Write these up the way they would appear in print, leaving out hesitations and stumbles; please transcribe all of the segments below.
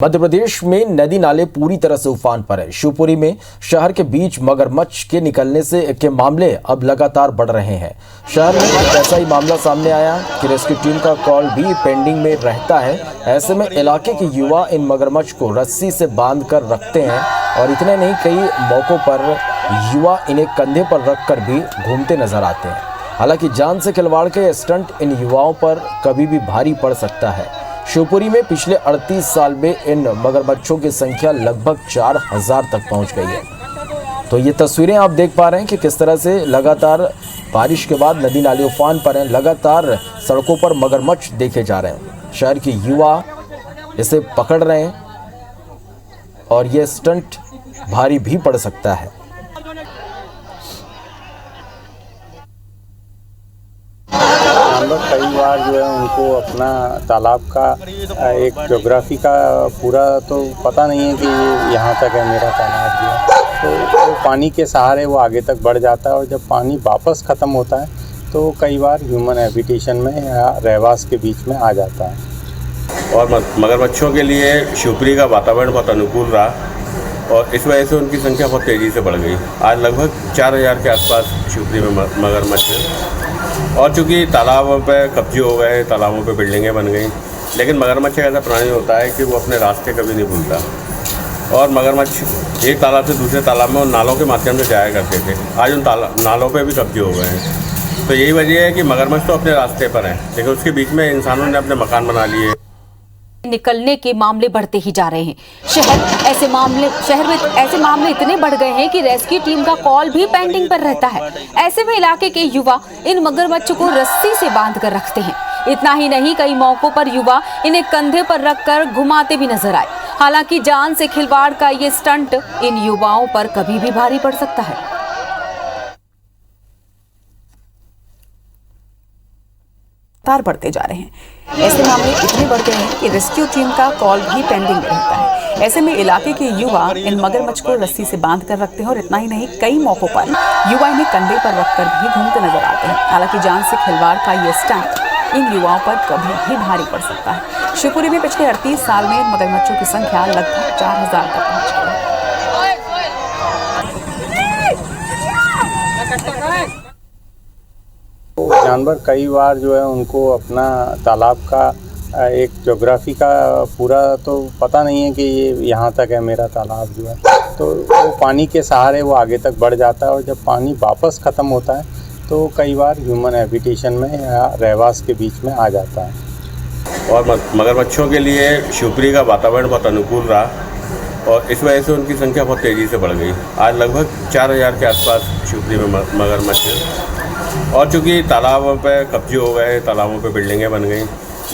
मध्य प्रदेश में नदी नाले पूरी तरह से उफान पर है। शिवपुरी में शहर के बीच मगरमच्छ के निकलने के मामले अब लगातार बढ़ रहे हैं। शहर में एक ऐसा ही मामला सामने आया कि रेस्क्यू टीम का कॉल भी पेंडिंग में रहता है। ऐसे में इलाके के युवा इन मगरमच्छ को रस्सी से बांध कर रखते हैं और इतने नहीं, कई मौकों पर युवा इन्हें कंधे पर रखकर भी घूमते नजर आते हैं। हालांकि जान से खिलवाड़ के स्टंट इन युवाओं पर कभी भी भारी पड़ सकता है। शिवपुरी में पिछले 38 साल में इन मगरमच्छों की संख्या लगभग 4000 तक पहुंच गई है। तो ये तस्वीरें आप देख पा रहे हैं कि किस तरह से लगातार बारिश के बाद नदी नाले उफान पर हैं। लगातार सड़कों पर मगरमच्छ देखे जा रहे हैं। शहर के युवा इसे पकड़ रहे हैं और ये स्टंट भारी भी पड़ सकता है। कई बार जो है उनको अपना तालाब का एक ज्योग्राफी का पूरा तो पता नहीं है कि ये यहाँ तक है मेरा तालाब जो है, तो वो पानी के सहारे वो आगे तक बढ़ जाता है और जब पानी वापस ख़त्म होता है तो कई बार ह्यूमन हैबिटेशन में या रहवास के बीच में आ जाता है। और मगरमच्छों के लिए शिवपुरी का वातावरण बहुत अनुकूल रहा और इस वजह से उनकी संख्या बहुत तेज़ी से बढ़ गई। आज लगभग 4000 के आसपास शिवपुरी में मगरमच्छ हैं। और चूँकि तालाबों पे कब्जे हो गए, तालाबों पे बिल्डिंगें बन गई, लेकिन मगरमच्छ एक ऐसा प्राणी होता है कि वो अपने रास्ते कभी नहीं भूलता। और मगरमच्छ एक तालाब से दूसरे तालाब में उन नालों के माध्यम से जाया करते थे। आज उन नालों पे भी कब्जे हो गए हैं। तो यही वजह है कि मगरमच्छ तो अपने रास्ते पर हैं, लेकिन उसके बीच में इंसानों ने अपने मकान बना लिए। निकलने के मामले बढ़ते ही जा रहे हैं। शहर में ऐसे मामले इतने बढ़ गए हैं कि रेस्क्यू टीम का कॉल भी पेंडिंग पर रहता है। ऐसे में इलाके के युवा इन मगरमच्छों को रस्सी से बांध कर रखते हैं। इतना ही नहीं, कई मौकों पर युवा इन्हें कंधे पर रखकर घुमाते भी नजर आए। हालांकि जान से खिलवाड़ का ये स्टंट इन युवाओं पर कभी भी भारी पड़ सकता है। बढ़ते जा रहे हैं। ऐसे मामले इतने बढ़ गए हैं कि रेस्क्यू टीम का कॉल भी पेंडिंग में रहता है। ऐसे में इलाके के युवा इन मगरमच्छ को रस्सी से बांध कर रखते हैं और इतना ही नहीं, कई मौकों पर युवा इन्हें कंधे पर रखकर भी घूमते नजर आते हैं। हालांकि जान से खिलवाड़ का ये स्टंट इन युवाओं पर कभी भी भारी पड़ सकता है। शिवपुरी में पिछले 38 साल में मगरमच्छों की संख्या लगभग 4000 तक पहुंच गई है। जानवर कई बार जो है उनको अपना तालाब का एक ज्योग्राफी का पूरा तो पता नहीं है कि ये यहाँ तक है मेरा तालाब जो है, तो वो पानी के सहारे वो आगे तक बढ़ जाता है और जब पानी वापस ख़त्म होता है तो कई बार ह्यूमन हैबिटेशन में या रहवास के बीच में आ जाता है। और मगरमच्छों के लिए शिवपुरी का वातावरण बहुत अनुकूल रहा और इस वजह से उनकी संख्या बहुत तेज़ी से बढ़ गई। आज लगभग 4000 के आसपास शिवपुरी में मगरमच्छ हैं। और चूँकि तालाबों पे कब्जे हो गए, तालाबों पे बिल्डिंगें बन गई,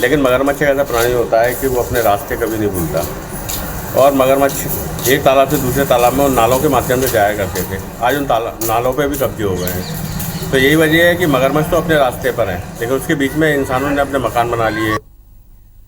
लेकिन मगरमच्छ एक ऐसा प्राणी होता है कि वो अपने रास्ते कभी नहीं भूलता। और मगरमच्छ एक तालाब से दूसरे तालाब में उन नालों के माध्यम से जाया करते थे। आज उन नालों पे भी कब्जे हो गए हैं। तो यही वजह है कि मगरमच्छ तो अपने रास्ते पर हैं, लेकिन उसके बीच में इंसानों ने अपने मकान बना लिए।